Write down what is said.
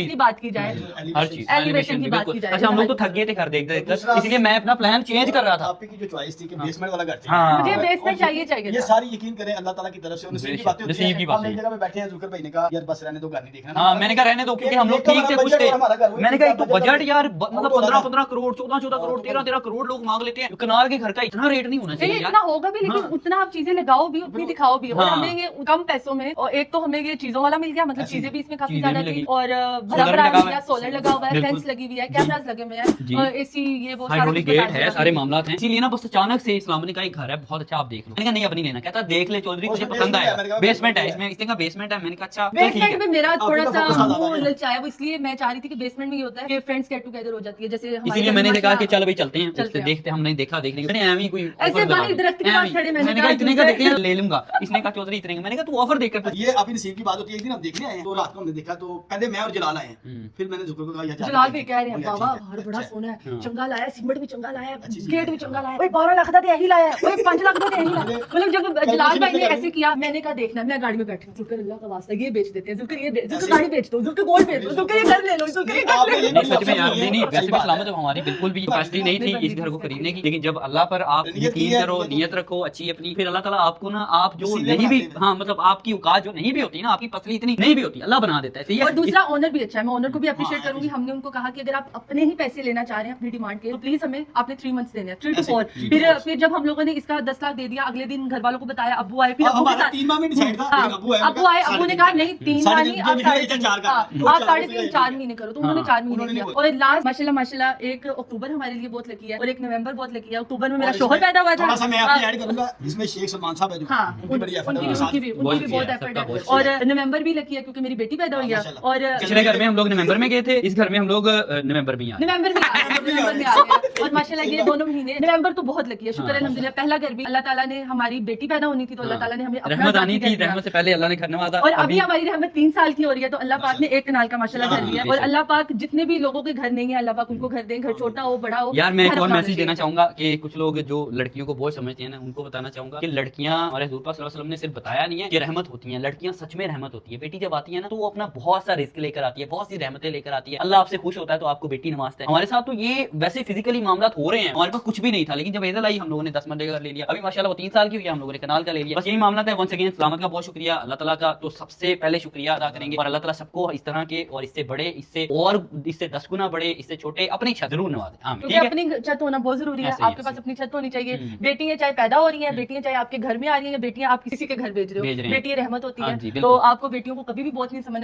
की बात की जाए, हर चीज एलिवेशन की बात की जाए। अच्छा, हम लोग तो थक गए थे घर देख देख कर, इसलिए मैं अपना प्लान चेंज कर रहा था। आपकी जो चॉइस थी कि बेसमेंट वाला घर चाहिए, हाँ। मुझे बेसमेंट चाहिए चाहिए ये था। सारी यकीन करें अल्लाह ताला की तरफ से नसीब की बातें होती नसीब की हैं। बातें। हम एक जगह पे बैठे हैं, जुल्कर भाई ने कहा यार बस रहने दो, घर नहीं देखना। हाँ, मैंने कहा रहने दो, क्योंकि हम लोग ठीक थे, कुछ थे। मैंने कहा एक तो बजट यार मतलब 15-15 करोड़, 14-14 करोड़, 13-13 करोड़ लोग मांग लेते हैं। कनाल के घर का इतना रेट नहीं होना चाहिए इतना यार। होगा भी, लेकिन हाँ। उतना आप चीजें लगाओ भी, उतनी दिखाओ भी। और हाँ। हमें ये कम पैसों में, और एक तो हमें ये चीजों वाला मिल गया, मतलब चीजें भी इसमें काफी चीजें ज्यादा भी थी, लगी। और सोलर भरा भरा लगा हुआ है। सोलर लगा हुआ है, बिल्कुल। फेंस लगी हुई है, कैमरास लगे हुए जी। हैं, एसी, ये वो सारा हाइड्रोलिक कुछ बता गेट है, दिया। सारे मामला हैं। इसीलिए ना बस अचानक से इस्लाम ने कहा एक घर है बहुत अच्छा, आप देख लो। मैंने कहा नहीं अब नहीं लेना। कहता देख ले चौधरी, तुझे पसंद आएगा। बेसमेंट है इसमें, इसने कहा बेसमेंट है। मैंने कहा अच्छा चल ठीक बेसमेंट है। में मेरा थोड़ा आपको सा तो पसंद मुंह आता है। ललचाया, वो इसलिए मैं चाह रही थी कि बेसमेंट में ये होता है कि फ्रेंड्स गेट टुगेदर हो जाती है, जैसे हमारे इसीलिए घर मैंने में कहा कि माशा- चल भाई चलते हैं, चलते हैं। देखते हैं। हमने देखा, देखने मैंने एम ही कोई ऐसे ऑफर बाहर दरख्त के पास खड़े, मैंने कहा इतने का कहा, देखते हैं ले लूंगा। इसने कहा चौधरी इतने का। मैंने कहा तू ऑफर देख कर। ये अभी नसीब की बात होती है। एक दिन हम देखने आए हैं, तो रात को हमने देखा, तो पहले मैं और जलाल आए हैं। फिर मैंने जुल्कर को कहा यार जलाल भी कह रहे हैं बाबा घर बड़ा सोना है, चंगा लाया, सीमेंट भी चंगा लाया, गेट भी चंगा लाया, 12 लाख का यही लाया, 5 लाख का यही लाया। मतलब जब जलाल भाई ने ऐसे किया, मैंने कहा देखना, मैं गाड़ी में बैठी, जुल्कर अल्लाह का वास्ता ये बेच देते हैं, जुल्कर ये जुल्कर गाड़ी बेच दो, जुल्कर गोल्ड बेच दो, जुल्कर ये घर ले लो, जुल्कर ये घर ले लो। नहीं सच में यार, नहीं वैसे भी सलामत है, हमारी बिल्कुल भी कैपेसिटी नहीं थी इस घर को खरीदने की। लेकिन जब अल्लाह पर आप यकीन करो, नियत रखो अच्छी अपनी, फिर अल्लाह ताला आपको ना, आप जो नहीं भी, हाँ मतलब आपकी औकात जो नहीं भी होती ना, आपकी पसली इतनी नहीं भी होती, अल्लाह बना देता है। सही और है। दूसरा ओनर भी अच्छा है, मैं ओनर को भी अप्रिशिएट करूंगी। हमने उनको कहा कि अगर आप अपने ही पैसे लेना चाह रहे हैं अपनी डिमांड के, तो प्लीज हमें आपने 3 मंथ्स देने हैं, 3 to 4। फिर जब हम लोगों ने इसका 10 लाख दे दिया, अगले दिन घर वालों को बताया, अब्बू आए, फिर अब्बू के हमारा साथ 3 माह में डिसाइड था, हाँ, लेकिन अब्बू आए, अब्बू आए, अब्बू ने कहा नहीं 3 माह नहीं, आप 3.5 4 का, आप 3.5 4 महीने करो, तो उन्होंने 4 महीने किया। और लास्ट माशाल्लाह 1 अक्टूबर हमारे लिए बहुत लकी है, और 1 नवंबर बहुत लकी है। अक्टूबर में मेरा शोहर पैदा हुआ था। थोड़ा सा मैं आपकी ऐड करूंगा, इसमें शेख सलमान साहब है जो हाँ, उनकी बड़ी एफर्ट है उनकी उनके साथ। भी बहुत एफर्ट सबका है। बहुत और नवंबर भी लकी है क्योंकि मेरी बेटी पैदा हुई है। और पिछले घर में हम लोग नवंबर में गए थे, इस घर में हम लोग नवंबर में आए। नवंबर में आ गए। और माशाल्लाह ये दोनों महीने, नवंबर तो बहुत लकी है, शुक्र है अल्हम्दुलिल्लाह। पहला घर भी अल्लाह ताला ने, हमारी बेटी पैदा होनी थी तो अल्लाह ताला ने हमें अपना रहमत आनी जाती थी, घर दिया। रहमत से पहले अल्लाह ने घर नवाजा। और अभी हमारी रहमत 3 साल की हो रही है, तो अल्लाह पाक ने 1 कनाल का माशाल्लाह घर दिया। और अल्लाह पाक जितने भी लोगों के घर नहीं है, अल्लाह पाक उनको घर दें, घर छोटा हो बड़ा हो। यार मैं एक घर और अपना मैसेज चाहिए। देना चाहूंगा कि कुछ लोग जो लड़कियों को बोझ समझते हैं ना, उनको बताना चाहूंगा कि लड़कियां, हमारे हज़ूर पाक सल्लल्लाहु अलैहि वसल्लम ने सिर्फ बताया नहीं है कि रहमत होती हैं, लड़कियां सच में रहमत होती है। बेटी जब आती है ना, तो वो अपना बहुत सा रिस्क लेकर आती है, बहुत सी रहमतें लेकर आती है। अल्लाह आपसे खुश होता है तो आपको बेटी नवाजता है। हमारे साथ तो ये वैसे फिजिकली मामला हो रहे हैं, हमारे पास कुछ भी नहीं था, लेकिन जब एज़ल आई हम लोगों ने 10 मरले का ले लिया। अभी माशाल्लाह वो 3 साल की हुई है, हम लोगों ने कनाल का ले लिया। बस यही मामला था। वंस अगेन सलामत का बहुत शुक्रिया, अल्लाह ताला का तो सबसे पहले शुक्रिया अदा करेंगे, और अल्लाह ताला सबको इस तरह के और इससे बड़े, इससे 10 गुना बड़े, इससे छोटे अपनी छत जरूर नवाजे। आमीन। क्योंकि ठीक है। अपनी छत होना बहुत जरूरी है। ऐसे ही, आपके ऐसे पास अपनी छत होनी चाहिए। बेटियां चाहे पैदा हो रही हैं, बेटियां चाहे आपके घर में आ रही हैं, बेटियां आप किसी के घर भेज रहे हो, भेज रहे हैं। बेटियां रहमत होती हाँ है। जी, तो बिल्कुल। आपको बेटियों को कभी भी बहुत नहीं समझना